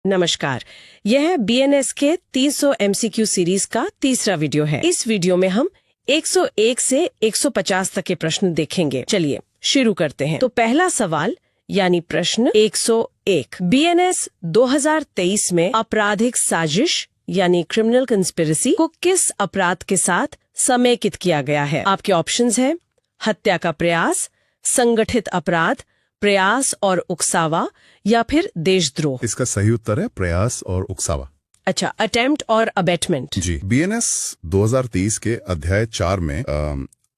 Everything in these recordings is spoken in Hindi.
नमस्कार, यह है बीएनएस के 300 एमसीक्यू सीरीज का तीसरा वीडियो है। इस वीडियो में हम 101 से 150 तक के प्रश्न देखेंगे। चलिए शुरू करते हैं। तो पहला सवाल यानी प्रश्न 101, बीएनएस 2023 में आपराधिक साजिश यानी क्रिमिनल कंस्पिरेसी को किस अपराध के साथ समेकित किया गया है? आपके ऑप्शंस हैं हत्या का प्रयास, संगठित अपराध, प्रयास और उकसावा या फिर देशद्रोह। इसका सही उत्तर है प्रयास और उकसावा। अच्छा, अटेम्प्ट और अबेटमेंट। जी, बीएनएस 2023 के अध्याय 4 में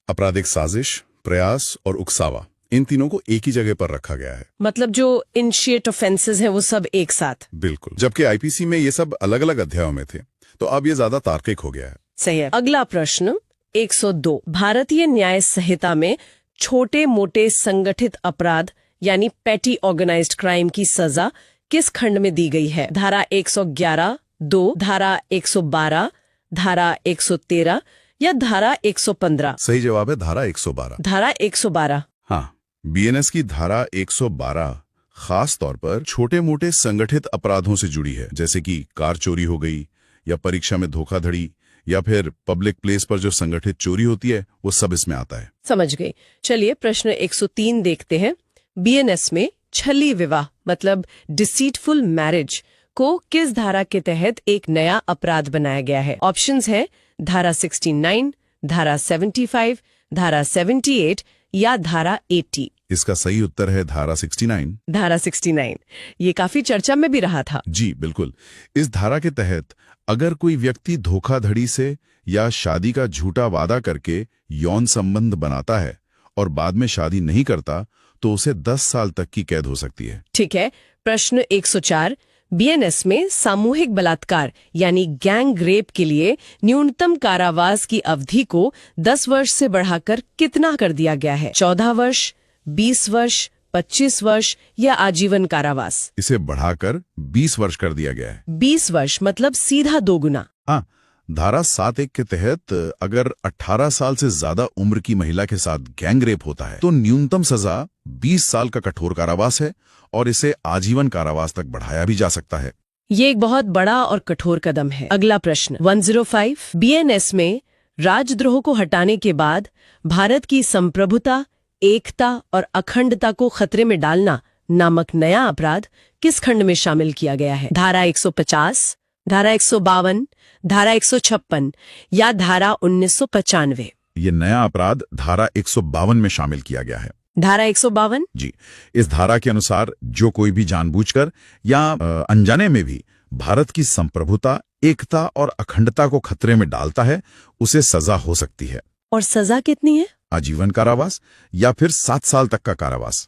आपराधिक साजिश, प्रयास और उकसावा, इन तीनों को एक ही जगह पर रखा गया है। मतलब जो इनिशिएट ऑफेंसेस हैं वो सब एक साथ। बिल्कुल, जबकि आईपीसी में ये सब अलग अलग अध्यायों में थे, तो अब ये ज्यादा तार्किक हो गया है। सही है। अगला प्रश्न 102, भारतीय न्याय संहिता में छोटे मोटे संगठित अपराध यानी पेटी ऑर्गेनाइज्ड क्राइम की सजा किस खंड में दी गई है? धारा 111(2), धारा 112, धारा 113 या धारा 115? सही जवाब है धारा 112। धारा 112। हाँ, बीएनएस की धारा 112 खास तौर पर छोटे मोटे संगठित अपराधों से जुड़ी है, जैसे कि कार चोरी हो गई या परीक्षा में धोखाधड़ी या फिर पब्लिक प्लेस पर जो संगठित चोरी होती है, वो सब इसमें आता है। समझ गई। चलिए प्रश्न 103 देखते हैं। बीएनएस में छली विवाह मतलब डिसीटफुल मैरिज को किस धारा के तहत एक नया अपराध बनाया गया है? ऑप्शंस है धारा 69, धारा 75, धारा 78 या धारा 80। इसका सही उत्तर है धारा 69। धारा 69 ये काफी चर्चा में भी रहा था। जी बिल्कुल, इस धारा के तहत अगर कोई व्यक्ति धोखाधड़ी से या शादी का झूठा वादा करके यौन संबंध बनाता है और बाद में शादी नहीं करता, तो उसे 10 साल तक की कैद हो सकती है। ठीक है। प्रश्न 104, बीएनएस में सामूहिक बलात्कार यानी गैंग रेप के लिए न्यूनतम कारावास की अवधि को 10 वर्ष से बढ़ाकर कितना कर दिया गया है? 14 वर्ष, 20 वर्ष, 25 वर्ष या आजीवन कारावास? इसे बढ़ाकर 20 वर्ष कर दिया गया है। 20 वर्ष मतलब सीधा 2 गुना। हाँ, धारा 7(1) के तहत अगर 18 साल से ज्यादा उम्र की महिला के साथ गैंग रेप होता है तो न्यूनतम सजा 20 साल का कठोर कारावास है और इसे आजीवन कारावास तक बढ़ाया भी जा सकता है। ये एक बहुत बड़ा और कठोर कदम है। अगला प्रश्न 105, बीएनएस में राजद्रोह को हटाने के बाद भारत की संप्रभुता, एकता और अखंडता को खतरे में डालना नामक नया अपराध किस खंड में शामिल किया गया है? धारा 150, धारा 152, धारा 156 या धारा 1995? ये नया अपराध धारा 152 में शामिल किया गया है। धारा 152? जी, इस धारा के अनुसार जो कोई भी जानबूझकर या अनजाने में भी भारत की संप्रभुता, एकता और अखंडता को खतरे में डालता है, उसे सजा हो सकती है। और सजा कितनी है? आजीवन कारावास या फिर 7 साल तक का कारावास।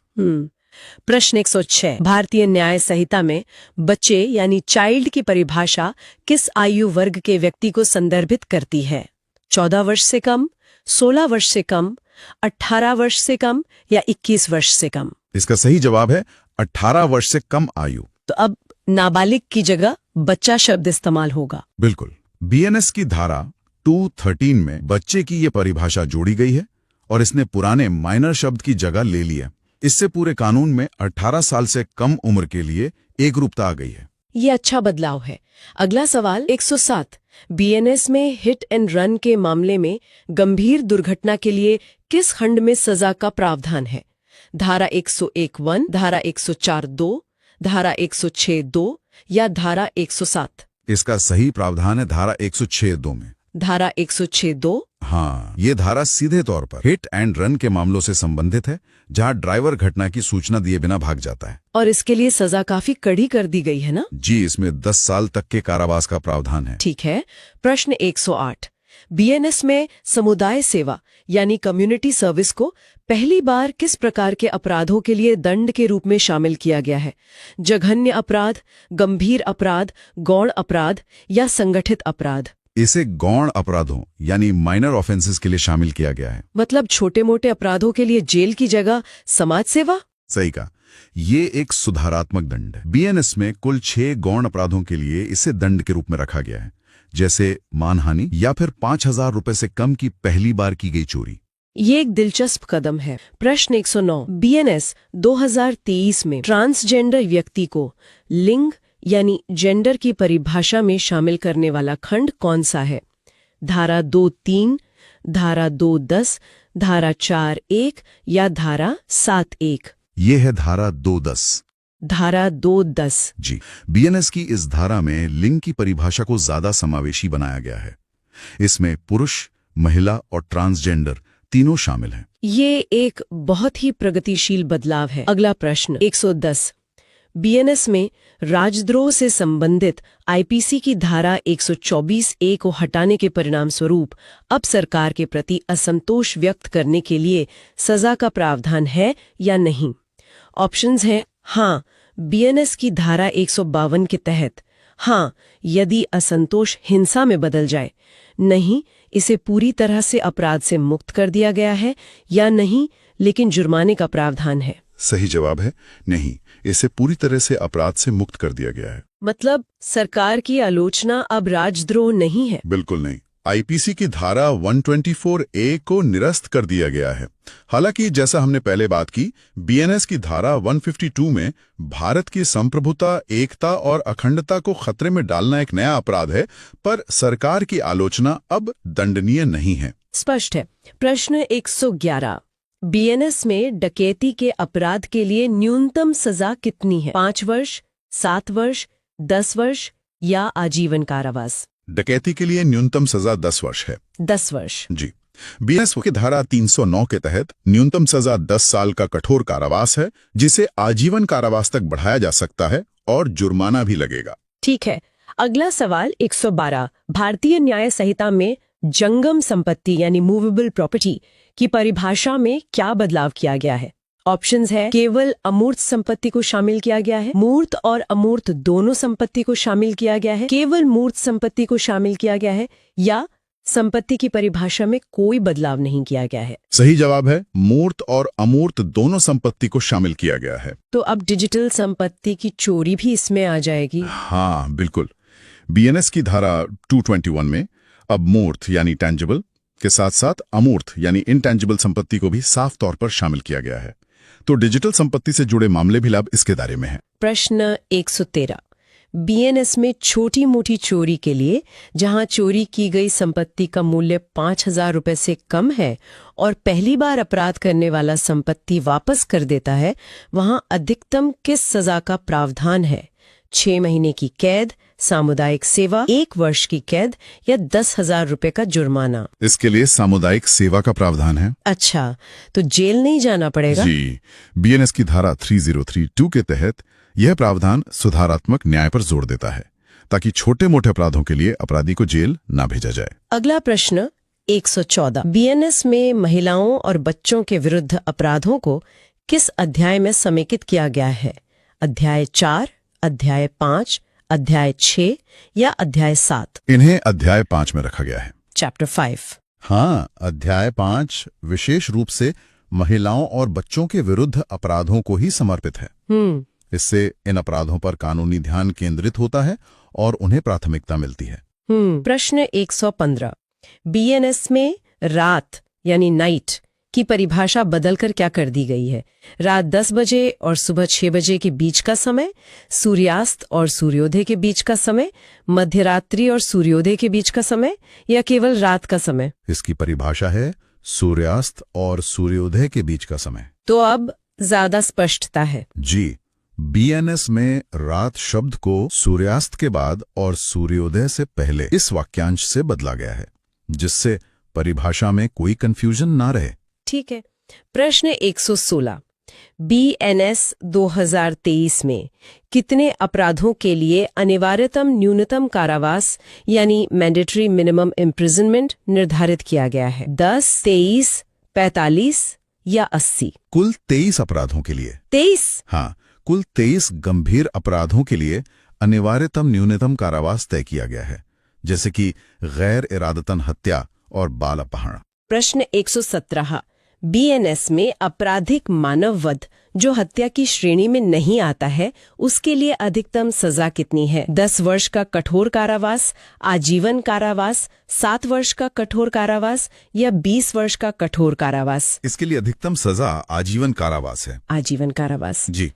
प्रश्न 106, भारतीय न्याय संहिता में बच्चे यानी चाइल्ड की परिभाषा किस आयु वर्ग के व्यक्ति को संदर्भित करती है? 14 वर्ष से कम, 16 वर्ष से कम, 18 वर्ष से कम या 21 वर्ष से कम? इसका सही जवाब है 18 वर्ष से कम आयु। तो अब नाबालिग की जगह बच्चा शब्द इस्तेमाल होगा। बिल्कुल, बीएनएस की धारा 213 में बच्चे की ये परिभाषा जोड़ी गई है और इसने पुराने माइनर शब्द की जगह ले ली है। इससे पूरे कानून में 18 साल से कम उम्र के लिए एकरूपता आ गई है। ये अच्छा बदलाव है। अगला सवाल 107, बीएनएस में हिट एंड रन के मामले में गंभीर दुर्घटना के लिए किस खंड में सजा का प्रावधान है? धारा 101(1), धारा 104(2), धारा 106(2 या धारा 107? इसका सही प्रावधान है धारा 106(2) में। धारा 106(2)? हाँ, ये धारा सीधे तौर पर हिट एंड रन के मामलों से संबंधित है, जहां ड्राइवर घटना की सूचना दिए बिना भाग जाता है। और इसके लिए सजा काफी कड़ी कर दी गई है ना? जी, इसमें 10 साल तक के कारावास का प्रावधान है। ठीक है। प्रश्न 108, बीएनएस में समुदाय सेवा यानी कम्युनिटी सर्विस को पहली बार किस प्रकार के अपराधों के लिए दंड के रूप में शामिल किया गया है? जघन्य अपराध, गंभीर अपराध, गौण अपराध या संगठित अपराध? इसे गौण अपराधों यानी माइनर ऑफेंसेस के लिए शामिल किया गया है। मतलब छोटे मोटे अपराधों के लिए जेल की जगह समाज सेवा? सही कहा, ये एक सुधारात्मक दंड है। बीएनएस में कुल 6 गौण अपराधों के लिए इसे दंड के रूप में रखा गया है, जैसे मानहानि या फिर 5,000 रुपए से कम की पहली बार की गई चोरी। ये एक दिलचस्प कदम है। प्रश्न 109, बीएनएस 2023 में ट्रांसजेंडर व्यक्ति को लिंग, यानी जेंडर की परिभाषा में शामिल करने वाला खंड कौन सा है? धारा 2(3), धारा 2(10), धारा 4(1) या धारा 7(1)? ये है धारा 2(10). धारा 2(10). जी, बीएनएस की इस धारा में लिंग की परिभाषा को ज्यादा समावेशी बनाया गया है। इसमें पुरुष, महिला और ट्रांसजेंडर तीनों शामिल हैं। ये एक बहुत ही प्रगतिशील बदलाव है। अगला प्रश्न 110। बीएनएस में राजद्रोह से संबंधित आईपीसी की धारा 124(a) को हटाने के परिणाम स्वरूप अब सरकार के प्रति असंतोष व्यक्त करने के लिए सजा का प्रावधान है या नहीं? ऑप्शंस हैं हाँ, बीएनएस की धारा 152 के तहत, हाँ यदि असंतोष हिंसा में बदल जाए, नहीं इसे पूरी तरह से अपराध से मुक्त कर दिया गया है, या नहीं लेकिन जुर्माने का प्रावधान है। सही जवाब है नहीं, इसे पूरी तरह से अपराध से मुक्त कर दिया गया है। मतलब सरकार की आलोचना अब राजद्रोह नहीं है? बिल्कुल नहीं। आईपीसी की धारा 124(a) को निरस्त कर दिया गया है। हालांकि जैसा हमने पहले बात की, बीएनएस की धारा 152 में भारत की संप्रभुता, एकता और अखंडता को खतरे में डालना एक नया अपराध है, पर सरकार की आलोचना अब दंडनीय नहीं है। स्पष्ट है। प्रश्न 111। बीएनएस में डकैती के अपराध के लिए न्यूनतम सजा कितनी है? 5 वर्ष, 7 वर्ष, 10 वर्ष या आजीवन कारावास? डकैती के लिए न्यूनतम सजा 10 वर्ष है। 10 वर्ष। जी। बीएनएस की धारा 309 के तहत न्यूनतम सजा 10 साल का कठोर कारावास है, जिसे आजीवन कारावास तक बढ़ाया जा सकता है और जुर्माना भी लगेगा। ठीक है। अगला सवाल 112। भारतीय न्याय संहिता में जंगम संपत्ति यानी मूवेबल प्रॉपर्टी की परिभाषा में क्या बदलाव किया गया है? ऑप्शंस है केवल अमूर्त संपत्ति को शामिल किया गया है, मूर्त और अमूर्त दोनों संपत्ति को शामिल किया गया है, केवल मूर्त संपत्ति को शामिल किया गया है, या संपत्ति की परिभाषा में कोई बदलाव नहीं किया गया है। सही जवाब है मूर्त और अमूर्त दोनों संपत्ति को शामिल किया गया है। तो अब डिजिटल संपत्ति की चोरी भी इसमें आ जाएगी? हाँ बिल्कुल। बीएनएस की धारा 221 में अब मूर्त यानी टेंजिबल के साथ साथ अमूर्त यानी इनटेंजिबल संपत्ति को भी साफ तौर पर शामिल किया गया है। तो डिजिटल संपत्ति से जुड़े मामले भी अब इसके दायरे में हैं। प्रश्न 113। बीएनएस में छोटी मोटी चोरी के लिए, जहां चोरी की गई संपत्ति का मूल्य 5,000 रुपए से कम है और पहली बार अपराध करने वाला संपत्ति वापस कर देता है, वहां अधिकतम किस सजा का प्रावधान है? 6 महीने की कैद, सामुदायिक सेवा, 1 वर्ष की कैद या 10,000 रुपए का जुर्माना? इसके लिए सामुदायिक सेवा का प्रावधान है। अच्छा, तो जेल नहीं जाना पड़ेगा? जी। बीएनएस की धारा 3032 के तहत यह प्रावधान सुधारात्मक न्याय पर जोर देता है, ताकि छोटे मोटे अपराधों के लिए अपराधी को जेल ना भेजा जाए। अगला प्रश्न 114। बीएनएस में महिलाओं और बच्चों के विरुद्ध अपराधों को किस अध्याय में समेकित किया गया है? अध्याय 4, अध्याय 5, अध्याय 6 या अध्याय 7? इन्हें अध्याय 5 में रखा गया है। चैप्टर 5। हाँ, अध्याय 5 विशेष रूप से महिलाओं और बच्चों के विरुद्ध अपराधों को ही समर्पित है। इससे इन अपराधों पर कानूनी ध्यान केंद्रित होता है और उन्हें प्राथमिकता मिलती है। प्रश्न 115। बीएनएस में रात यानी नाइट की परिभाषा बदलकर क्या कर दी गई है? रात 10 बजे और सुबह 6 बजे के बीच का समय, सूर्यास्त और सूर्योदय के बीच का समय, मध्यरात्रि और सूर्योदय के बीच का समय, या केवल रात का समय? इसकी परिभाषा है सूर्यास्त और सूर्योदय के बीच का समय। तो अब ज्यादा स्पष्टता है। जी। बीएनएस में रात शब्द को सूर्यास्त के बाद और सूर्योदय से पहले इस वाक्यांश से बदला गया है, जिससे परिभाषा में कोई कंफ्यूजन ना रहे। ठीक है। प्रश्न 116। बीएनएस 2023 में कितने अपराधों के लिए अनिवार्यतम न्यूनतम कारावास यानी मैंडेटरी मिनिमम इम्प्रिजनमेंट निर्धारित किया गया है? 10, 23, 45 या 80? कुल 23 अपराधों के लिए। 23? हाँ, कुल 23 गंभीर अपराधों के लिए अनिवार्यतम न्यूनतम कारावास तय किया गया है, जैसे कि गैर इरादतन हत्या और बाल अपहरण। प्रश्न 117। बीएनएस में आपराधिक मानववध जो हत्या की श्रेणी में नहीं आता है, उसके लिए अधिकतम सजा कितनी है? 10 वर्ष का कठोर कारावास, आजीवन कारावास, 7 वर्ष का कठोर कारावास या 20 वर्ष का कठोर कारावास? इसके लिए अधिकतम सजा आजीवन कारावास है। आजीवन कारावास। जी।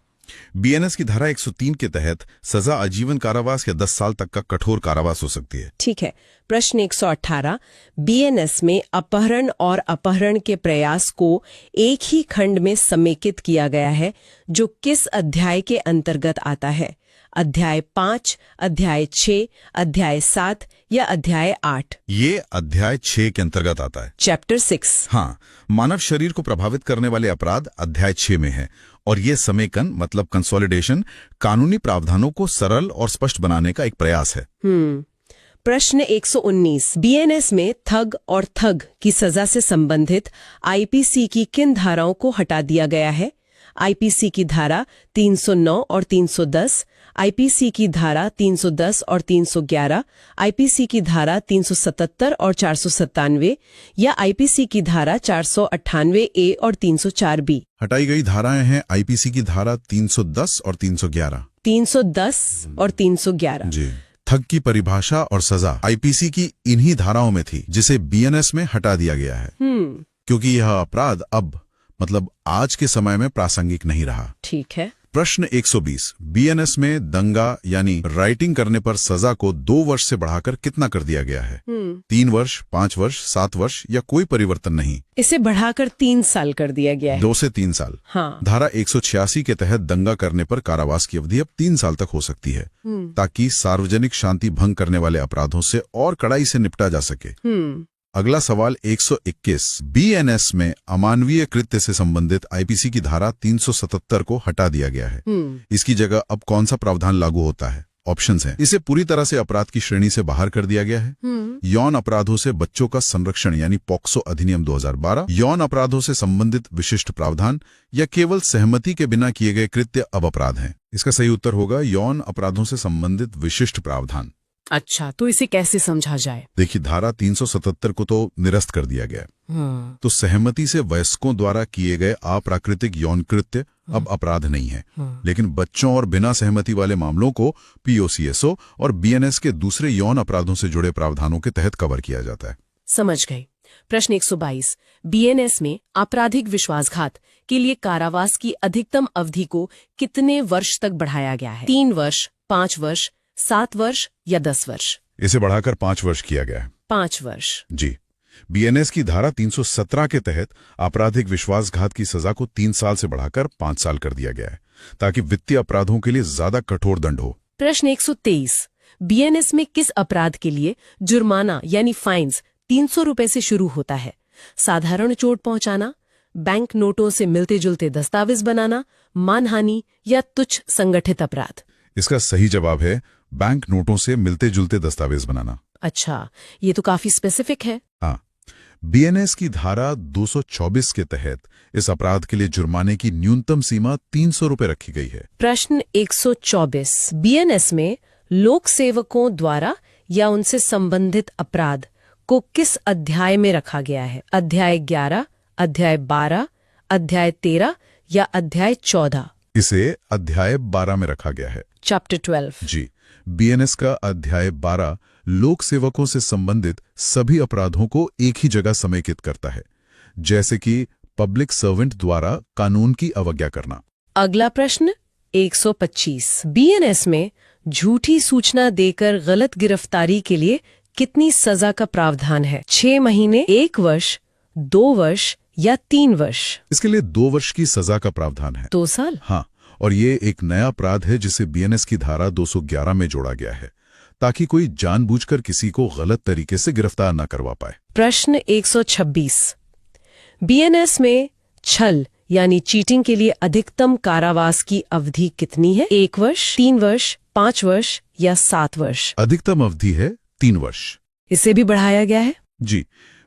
बीएनएस की धारा 103 के तहत सजा आजीवन कारावास या 10 साल तक का कठोर कारावास हो सकती है। ठीक है। प्रश्न 118, बीएनएस में अपहरण और अपहरण के प्रयास को एक ही खंड में समेकित किया गया है, जो किस अध्याय के अंतर्गत आता है? अध्याय 5, अध्याय 6, अध्याय 7 या अध्याय 8? ये अध्याय 6 के अंतर्गत आता है। चैप्टर 6। हाँ, मानव शरीर को प्रभावित करने वाले अपराध अध्याय 6 में है, और ये समेकन मतलब कंसोलिडेशन कानूनी प्रावधानों को सरल और स्पष्ट बनाने का एक प्रयास है। प्रश्न 119, बीएनएस में थग और थग की सजा से संबंधित आईपीसी की किन धाराओं को हटा दिया गया है? आईपीसी की धारा 309 और 310, आईपीसी की धारा 310 और 311, आईपीसी की धारा 377 और 497 या आईपीसी की धारा 498 ए और 304 बी? हटाई गई धाराएं हैं आईपीसी की धारा 310 और 311। 310 और 311। जी। थग की परिभाषा और सजा आईपीसी की इन्हीं धाराओं में थी, जिसे बीएनएस में हटा दिया गया है, क्योंकि यह अपराध अब मतलब आज के समय में प्रासंगिक नहीं रहा। ठीक है। प्रश्न 120, बीएनएस में दंगा यानी राइटिंग करने पर सजा को 2 वर्ष से बढ़ाकर कितना कर दिया गया है? 3 वर्ष, 5 वर्ष, 7 वर्ष या कोई परिवर्तन नहीं? इसे बढ़ाकर 3 साल कर दिया गया है। 2 से 3 साल। हाँ। धारा 186 के तहत दंगा करने पर कारावास की अवधि अब 3 साल तक हो सकती है, ताकि सार्वजनिक शांति भंग करने वाले अपराधों से और कड़ाई से निपटा जा सके। अगला सवाल 121, बीएनएस में अमानवीय कृत्य से संबंधित आईपीसी की धारा 377 को हटा दिया गया है। इसकी जगह अब कौन सा प्रावधान लागू होता है? ऑप्शंस हैं। इसे पूरी तरह से अपराध की श्रेणी से बाहर कर दिया गया है। यौन अपराधों से बच्चों का संरक्षण यानी पॉक्सो अधिनियम 2012, यौन अपराधों से संबंधित विशिष्ट प्रावधान, या केवल सहमति के बिना किए गए कृत्य अब अपराध हैं। इसका सही उत्तर होगा यौन अपराधों से संबंधित विशिष्ट प्रावधान। अच्छा, तो इसे कैसे समझा जाए? देखिए, धारा 377 को तो निरस्त कर दिया गया, तो सहमति से वयस्कों द्वारा किए गए अप्राकृतिक यौन कृत्य अब अपराध नहीं है, लेकिन बच्चों और बिना सहमति वाले मामलों को पीओसीएसओ और बीएनएस के दूसरे यौन अपराधों से जुड़े प्रावधानों के तहत कवर किया जाता है। समझ गई। प्रश्न 122, बीएनएस में आपराधिक विश्वासघात के लिए कारावास की अधिकतम अवधि को कितने वर्ष तक बढ़ाया गया है? 3 वर्ष, 5 वर्ष, 7 वर्ष या 10 वर्ष? इसे बढ़ाकर 5 वर्ष किया गया है। 5 वर्ष। जी। बीएनएस की धारा 317 के तहत आपराधिक विश्वासघात की सजा को 3 साल से बढ़ाकर 5 साल कर दिया गया है, ताकि वित्तीय अपराधों के लिए ज्यादा कठोर दंड हो। प्रश्न 123, बीएनएस में किस अपराध के लिए जुर्माना यानी फाइन्स 300 रुपए से शुरू होता है? साधारण चोट पहुंचाना, बैंक नोटों से मिलते जुलते दस्तावेज बनाना, मानहानि या तुच्छ संगठित अपराध? इसका सही जवाब है बैंक नोटों से मिलते जुलते दस्तावेज बनाना। अच्छा, ये तो काफी स्पेसिफिक है। हाँ, बीएनएस की धारा 224 के तहत इस अपराध के लिए जुर्माने की न्यूनतम सीमा 300 रुपए रखी गई है। प्रश्न 124, बीएनएस में लोक सेवकों द्वारा या उनसे संबंधित अपराध को किस अध्याय में रखा गया है? अध्याय 11, अध्याय 12, अध्याय 13 या अध्याय 14? इसे अध्याय 12 में रखा गया है। चैप्टर 12। जी। बीएनएस का अध्याय 12 लोक सेवकों से संबंधित सभी अपराधों को एक ही जगह समेकित करता है, जैसे कि पब्लिक सर्वेंट द्वारा कानून की अवज्ञा करना। अगला प्रश्न 125, बीएनएस में झूठी सूचना देकर गलत गिरफ्तारी के लिए कितनी सजा का प्रावधान है? 6 महीने, 1 वर्ष, 2 वर्ष या 3 वर्ष? इसके लिए 2 वर्ष की सजा का प्रावधान है। 2 साल? हाँ, और ये एक नया अपराध है जिसे बीएनएस की धारा 211 में जोड़ा गया है, ताकि कोई जानबूझकर किसी को गलत तरीके से गिरफ्तार न करवा पाए। प्रश्न 126, बीएनएस में छल यानी चीटिंग के लिए अधिकतम कारावास की अवधि कितनी है? 1 वर्ष, 3 वर्ष, 5 वर्ष या 7 वर्ष? अधिकतम अवधि है 3 वर्ष। इसे भी बढ़ाया गया है? जी।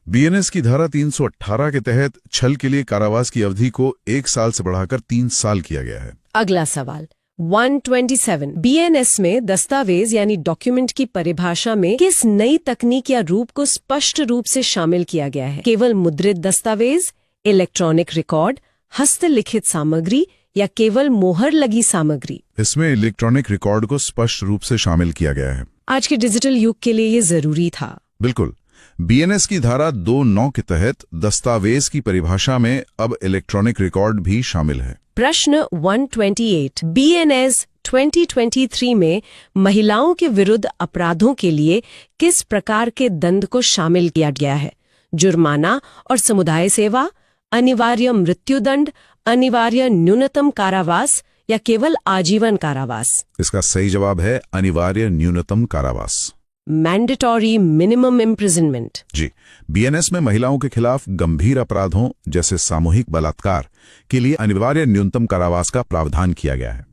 बीएनएस की धारा 318 के तहत छल के लिए कारावास की अवधि को 1 साल से बढ़ाकर 3 साल किया गया है। अगला सवाल 127, बीएनएस में दस्तावेज यानी डॉक्यूमेंट की परिभाषा में किस नई तकनीक या रूप को स्पष्ट रूप से शामिल किया गया है? केवल मुद्रित दस्तावेज, इलेक्ट्रॉनिक रिकॉर्ड, हस्तलिखित सामग्री या केवल मोहर लगी सामग्री? इसमें इलेक्ट्रॉनिक रिकॉर्ड को स्पष्ट रूप से शामिल किया गया है। आज के डिजिटल युग के लिए ये जरूरी था। बिल्कुल। बीएनएस की धारा 2(9) के तहत दस्तावेज की परिभाषा में अब इलेक्ट्रॉनिक रिकॉर्ड भी शामिल है। प्रश्न 128 BNS 2023 में महिलाओं के विरुद्ध अपराधों के लिए किस प्रकार के दंड को शामिल किया गया है? जुर्माना और समुदाय सेवा, अनिवार्य मृत्युदंड, अनिवार्य न्यूनतम कारावास या केवल आजीवन कारावास? इसका सही जवाब है अनिवार्य न्यूनतम कारावास। Mandatory minimum imprisonment. जी, बीएनएस में महिलाओं के खिलाफ गंभीर अपराधों जैसे सामूहिक बलात्कार के लिए अनिवार्य न्यूनतम कारावास का प्रावधान किया गया है।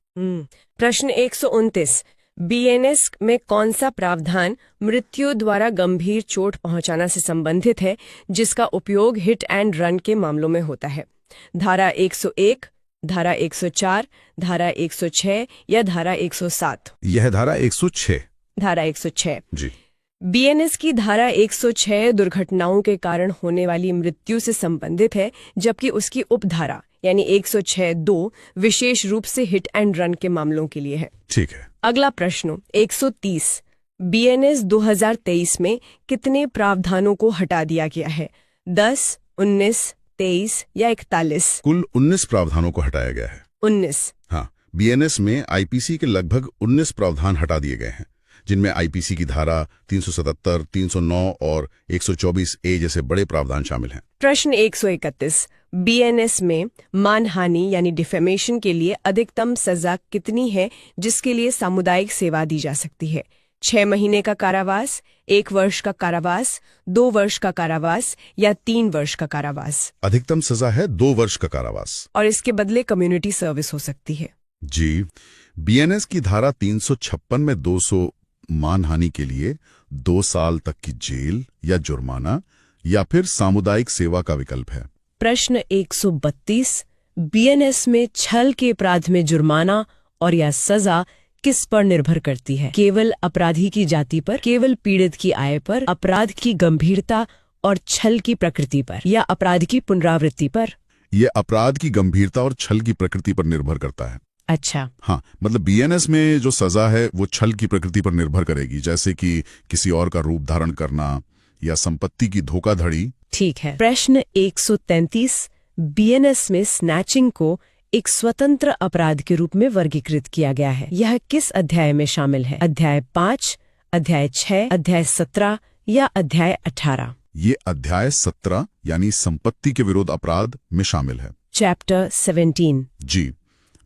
प्रश्न 129 बीएनएस में कौन सा प्रावधान मृत्यु द्वारा गंभीर चोट पहुंचाना से संबंधित है जिसका उपयोग हिट एंड रन के मामलों में होता है? धारा 101, धारा 104, धारा 106 या धारा 107? यह धारा 106। धारा 106 जी। बीएनएस की धारा 106 दुर्घटनाओं के कारण होने वाली मृत्यु से संबंधित है, जबकि उसकी उपधारा यानी 106(2) विशेष रूप से हिट एंड रन के मामलों के लिए है। ठीक है। अगला प्रश्न 130 बीएनएस 2023 में कितने प्रावधानों को हटा दिया गया है? 10, 19, 23 या 41? कुल 19 प्रावधानों को हटाया गया है। 19। हाँ, बीएनएस में आईपीसी के लगभग 19 प्रावधान हटा दिए गए हैं, जिनमें आईपीसी की धारा 377, 309 और 124A जैसे बड़े प्रावधान शामिल हैं। प्रश्न 131 बीएनएस में मानहानि यानी डिफेमेशन के लिए अधिकतम सजा कितनी है जिसके लिए सामुदायिक सेवा दी जा सकती है? 6 महीने का कारावास, 1 वर्ष का कारावास, 2 वर्ष का कारावास या 3 वर्ष का कारावास? अधिकतम सजा है 2 वर्ष का कारावास। और इसके बदले कम्युनिटी सर्विस हो सकती है। जी, बीएनएस की धारा 356 में 200 मानहानि के लिए 2 साल तक की जेल या जुर्माना या फिर सामुदायिक सेवा का विकल्प है। प्रश्न 132 बीएनएस में छल के अपराध में जुर्माना और या सजा किस पर निर्भर करती है? केवल अपराधी की जाति पर, केवल पीड़ित की आय पर, अपराध की गंभीरता और छल की प्रकृति पर या अपराध की पुनरावृत्ति पर? यह अपराध की गंभीरता और छल की प्रकृति पर निर्भर करता है। अच्छा। हाँ, मतलब बीएनएस में जो सजा है वो छल की प्रकृति पर निर्भर करेगी, जैसे कि किसी और का रूप धारण करना या संपत्ति की धोखाधड़ी। ठीक है। प्रश्न 133 बीएनएस में स्नैचिंग को एक स्वतंत्र अपराध के रूप में वर्गीकृत किया गया है। यह किस अध्याय में शामिल है? अध्याय 5, अध्याय 6, अध्याय 17 या अध्याय 18? ये अध्याय 17 यानी संपत्ति के विरोध अपराध में शामिल है। चैप्टर 17। जी,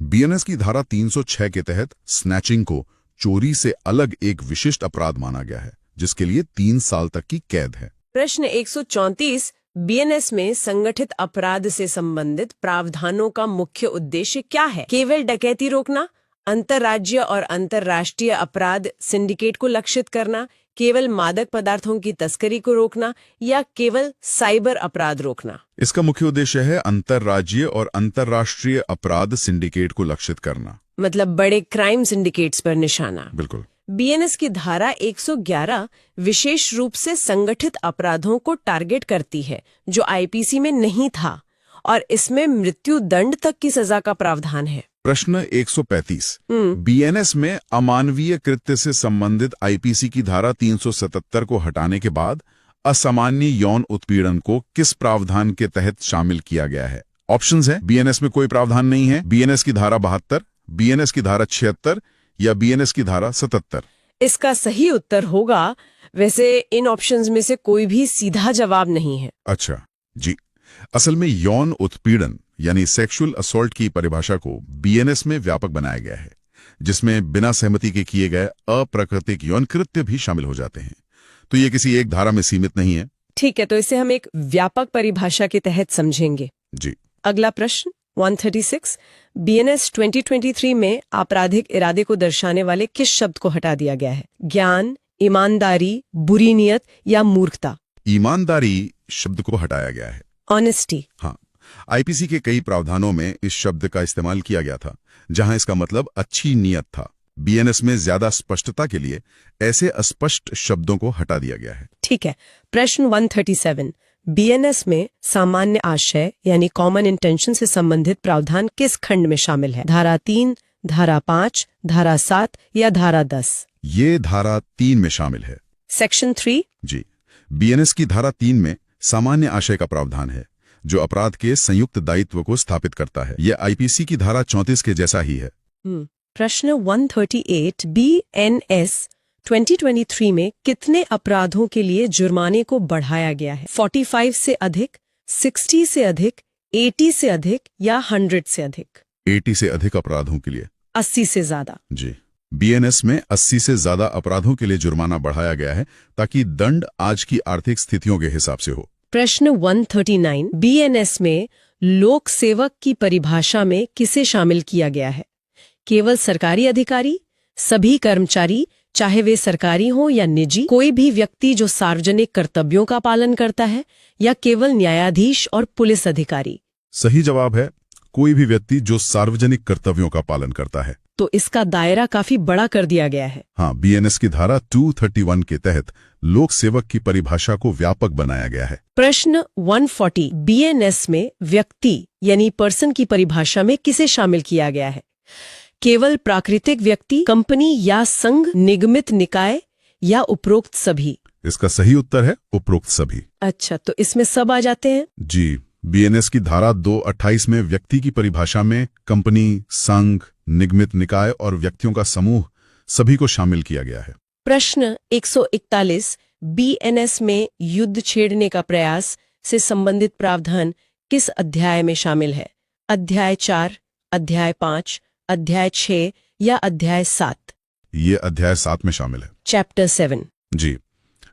बीएनएस की धारा 306 के तहत स्नैचिंग को चोरी से अलग एक विशिष्ट अपराध माना गया है, जिसके लिए 3 साल तक की कैद है। प्रश्न 134 बीएनएस में संगठित अपराध से संबंधित प्रावधानों का मुख्य उद्देश्य क्या है? केवल डकैती रोकना, अंतर्राज्यीय और अंतर्राष्ट्रीय अपराध सिंडिकेट को लक्षित करना, केवल मादक पदार्थों की तस्करी को रोकना या केवल साइबर अपराध रोकना? इसका मुख्य उद्देश्य है अंतर्राज्यीय और अंतर्राष्ट्रीय अपराध सिंडिकेट को लक्षित करना, मतलब बड़े क्राइम सिंडिकेट्स पर निशाना। बिल्कुल। बीएनएस की धारा 111 विशेष रूप से संगठित अपराधों को टारगेट करती है, जो आईपीसी में नहीं था, और इसमें मृत्यु दंड तक की सजा का प्रावधान है। प्रश्न 135 बीएनएस में अमानवीय कृत्य से संबंधित आईपीसी की धारा 377 को हटाने के बाद असामान्य यौन उत्पीड़न को किस प्रावधान के तहत शामिल किया गया है? ऑप्शंस हैं, बीएनएस में कोई प्रावधान नहीं है, बीएनएस की धारा 72, बीएनएस की धारा 76 या बीएनएस की धारा 77? इसका सही उत्तर होगा, वैसे इन ऑप्शंस में से कोई भी सीधा जवाब नहीं है। अच्छा जी, असल में यौन उत्पीड़न यानी सेक्सुअल असॉल्ट की परिभाषा को बीएनएस में व्यापक बनाया गया है, जिसमें बिना सहमति के किए गए अप्राकृतिक यौन कृत्य भी शामिल हो जाते हैं। तो ये किसी एक धारा में सीमित नहीं है। ठीक है, तो इसे हम एक व्यापक परिभाषा के तहत समझेंगे। जी। अगला प्रश्न 136 बीएनएस 2023 में आपराधिक इरादे को दर्शाने वाले किस शब्द को हटा दिया गया है? ज्ञान, ईमानदारी, बुरी नियत या मूर्खता? ईमानदारी शब्द को हटाया गया है। ऑनेस्टी। हाँ, आईपीसी के कई प्रावधानों में इस शब्द का इस्तेमाल किया गया था, जहां इसका मतलब अच्छी नियत था। बीएनएस में ज्यादा स्पष्टता के लिए ऐसे अस्पष्ट शब्दों को हटा दिया गया है। ठीक है। प्रश्न 137 बीएनएस में सामान्य आशय यानी कॉमन इंटेंशन से संबंधित प्रावधान किस खंड में शामिल है? धारा 3, धारा 5, धारा 7 या धारा 10? ये धारा 3 में शामिल है। सेक्शन 3? जी, बीएनएस की धारा 3 में सामान्य आशय का प्रावधान है, जो अपराध के संयुक्त दायित्व को स्थापित करता है। यह आईपीसी की धारा 34 के जैसा ही है। प्रश्न 138 BNS 2023 में कितने अपराधों के लिए जुर्माने को बढ़ाया गया है? 45 से अधिक, 60 से अधिक, 80 से अधिक या 100 से अधिक? 80 से अधिक अपराधों के लिए। 80 से ज्यादा। जी, बीएनएस में 80 से ज्यादा अपराधों के लिए जुर्माना बढ़ाया गया है ताकि दंड आज की आर्थिक स्थितियों के हिसाब से हो। प्रश्न 139 BNS में लोक सेवक की परिभाषा में किसे शामिल किया गया है? केवल सरकारी अधिकारी, सभी कर्मचारी, चाहे वे सरकारी हो या निजी, कोई भी व्यक्ति जो सार्वजनिक कर्तव्यों का पालन करता है, या केवल न्यायाधीश और पुलिस अधिकारी? सही जवाब है कोई भी व्यक्ति जो सार्वजनिक कर्तव्यों का पालन करता है। तो इसका दायरा काफी बड़ा कर दिया गया है। हाँ, बीएनएस की धारा 231 के तहत लोक सेवक की परिभाषा को व्यापक बनाया गया है। प्रश्न 140 BNS में व्यक्ति यानी पर्सन की परिभाषा में किसे शामिल किया गया है? केवल प्राकृतिक व्यक्ति, कंपनी या संघ, निगमित निकाय या उपरोक्त सभी? इसका सही उत्तर है उपरोक्त सभी। अच्छा, तो इसमें सब आ जाते हैं। जी, बीएनएस की धारा 228 में व्यक्ति की परिभाषा में कंपनी, संघ, निगमित निकाय और व्यक्तियों का समूह सभी को शामिल किया गया है। प्रश्न 141 BNS में युद्ध छेड़ने का प्रयास से संबंधित प्रावधान किस अध्याय में शामिल है? अध्याय 4, अध्याय 5, अध्याय 6 या अध्याय 7? ये अध्याय 7 में शामिल है। चैप्टर 7। जी,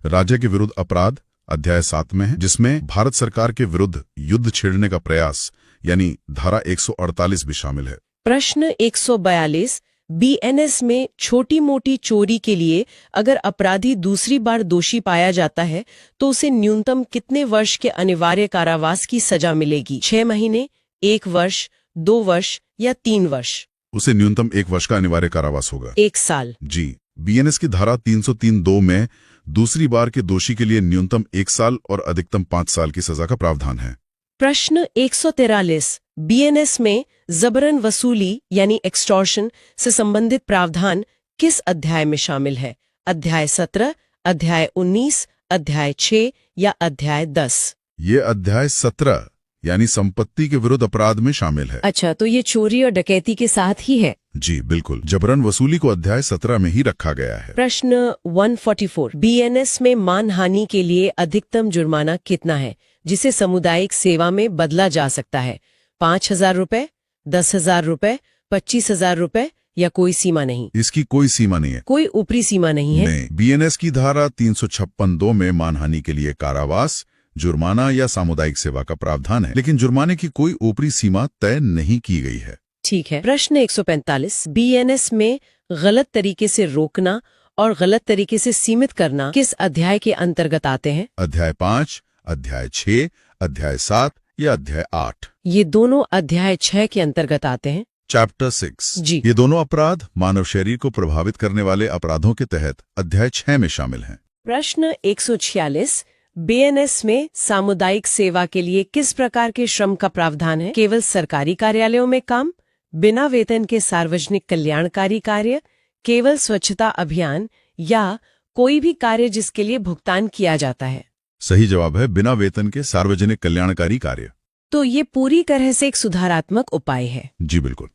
राज्य के विरुद्ध अपराध अध्याय 7 में है, जिसमें भारत सरकार के विरुद्ध युद्ध छेड़ने का प्रयास यानी धारा 148 भी शामिल है। प्रश्न 142 BNS में छोटी मोटी चोरी के लिए अगर अपराधी दूसरी बार दोषी पाया जाता है तो उसे न्यूनतम कितने वर्ष के अनिवार्य कारावास की सजा मिलेगी? 6 महीने, 1 वर्ष, 2 वर्ष या 3 वर्ष? उसे न्यूनतम 1 वर्ष का अनिवार्य कारावास होगा। 1 साल। जी, बीएनएस की धारा 303(2) में दूसरी बार के दोषी के लिए न्यूनतम 1 साल और अधिकतम 5 साल की सजा का प्रावधान है। प्रश्न 143 BNS में जबरन वसूली यानी एक्सटॉर्शन से संबंधित प्रावधान किस अध्याय में शामिल है? अध्याय 17, अध्याय 19, अध्याय 6 या अध्याय 10? ये अध्याय 17 यानी संपत्ति के विरुद्ध अपराध में शामिल है। अच्छा, तो ये चोरी और डकैती के साथ ही है। जी बिल्कुल, जबरन वसूली को अध्याय 17 में ही रखा गया है। प्रश्न 144 BNS में मानहानि के लिए अधिकतम जुर्माना कितना है जिसे सामुदायिक सेवा में बदला जा सकता है? 5,000 रुपए, 10,000 रुपए, 25,000 रुपए या कोई सीमा नहीं? इसकी कोई सीमा नहीं है। कोई ऊपरी सीमा नहीं है? नहीं। बीएनएस की धारा 356(2) में मानहानि के लिए कारावास, जुर्माना या सामुदायिक सेवा का प्रावधान है, लेकिन जुर्माने की कोई ऊपरी सीमा तय नहीं की गई है। ठीक है। प्रश्न 145 BNS में गलत तरीके से रोकना और गलत तरीके से सीमित करना किस अध्याय के अंतर्गत आते हैं? अध्याय 5, अध्याय 6, अध्याय 7 या अध्याय 8? ये दोनों अध्याय 6 के अंतर्गत आते हैं। चैप्टर 6। जी। ये दोनों अपराध मानव शरीर को प्रभावित करने वाले अपराधों के तहत अध्याय 6 में शामिल हैं। प्रश्न 146 BNS में सामुदायिक सेवा के लिए किस प्रकार के श्रम का प्रावधान है? केवल सरकारी कार्यालयों में काम, बिना वेतन के सार्वजनिक कल्याणकारी कार्य, केवल स्वच्छता अभियान या कोई भी कार्य जिसके लिए भुगतान किया जाता है? सही जवाब है बिना वेतन के सार्वजनिक कल्याणकारी कार्य। तो ये पूरी तरह से एक सुधारात्मक उपाय है। जी बिल्कुल,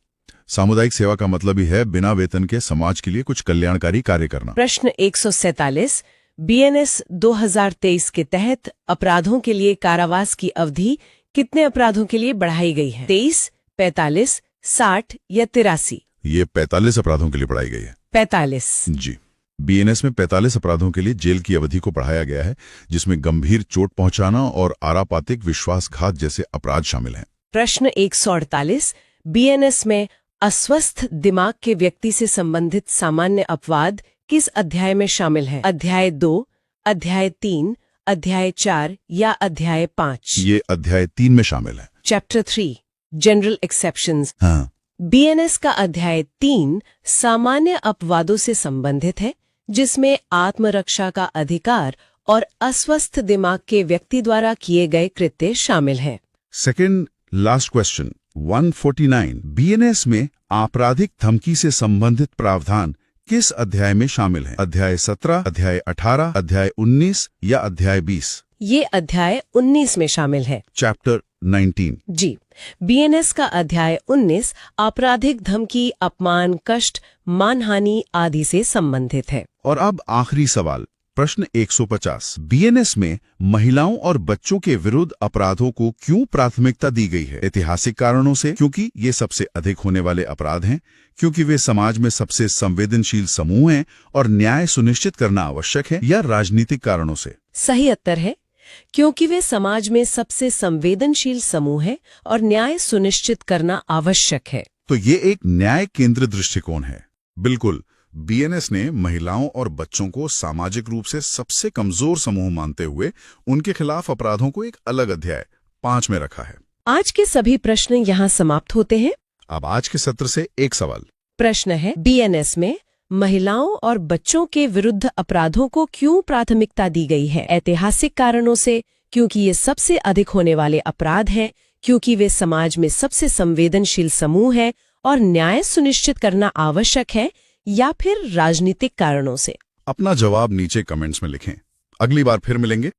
सामुदायिक सेवा का मतलब ही है बिना वेतन के समाज के लिए कुछ कल्याणकारी कार्य करना। प्रश्न 147 BNS 2023 के तहत अपराधों के लिए कारावास की अवधि कितने अपराधों के लिए बढ़ाई गई है? 23, 45, 60 या 83? ये 45 अपराधों के लिए बढ़ाई गई है। 45। जी, बीएनएस में 45 अपराधों के लिए जेल की अवधि को बढ़ाया गया है, जिसमें गंभीर चोट पहुंचाना और आरापातिक विश्वासघात जैसे अपराध शामिल हैं। प्रश्न 148 BNS में अस्वस्थ दिमाग के व्यक्ति से संबंधित सामान्य अपवाद किस अध्याय में शामिल है? अध्याय 2, अध्याय 3, अध्याय 4 या अध्याय 5? ये अध्याय 3 में शामिल है। Chapter 3 general exceptions. हाँ। BNS का अध्याय 3 सामान्य अपवादों से संबंधित है, जिसमें आत्मरक्षा का अधिकार और अस्वस्थ दिमाग के व्यक्ति द्वारा किए गए कृत्य शामिल हैं। सेकंड लास्ट क्वेश्चन 149 बीएनएस में आपराधिक धमकी से संबंधित प्रावधान किस अध्याय में शामिल है? अध्याय 17, अध्याय 18, अध्याय 19 या अध्याय 20? ये अध्याय 19 में शामिल है। चैप्टर 19। जी, बीएनएस का अध्याय 19 आपराधिक धमकी, अपमान, कष्ट, मानहानि आदि से संबंधित है। और अब आखिरी सवाल, प्रश्न 150। बीएनएस में महिलाओं और बच्चों के विरुद्ध अपराधों को क्यों प्राथमिकता दी गई है? ऐतिहासिक कारणों से, क्योंकि ये सबसे अधिक होने वाले अपराध हैं, क्योंकि वे समाज में सबसे संवेदनशील समूह हैं और न्याय सुनिश्चित करना आवश्यक है, या राजनीतिक कारणों से? सही उत्तर है क्योंकि वे समाज में सबसे संवेदनशील समूह है और न्याय सुनिश्चित करना आवश्यक है। तो ये एक न्याय केंद्रित दृष्टिकोण है। बिल्कुल, बीएनएस ने महिलाओं और बच्चों को सामाजिक रूप से सबसे कमजोर समूह मानते हुए उनके खिलाफ अपराधों को एक अलग अध्याय 5 में रखा है। आज के सभी प्रश्न यहाँ समाप्त होते हैं। अब आज के सत्र से एक सवाल। प्रश्न है, बीएनएस में महिलाओं और बच्चों के विरुद्ध अपराधों को क्यों प्राथमिकता दी गई है? ऐतिहासिक कारणों से, क्योंकि ये सबसे अधिक होने वाले अपराध हैं, क्योंकि वे समाज में सबसे संवेदनशील समूह है और न्याय सुनिश्चित करना आवश्यक है, या फिर राजनीतिक कारणों से? अपना जवाब नीचे कमेंट्स में लिखें। अगली बार फिर मिलेंगे।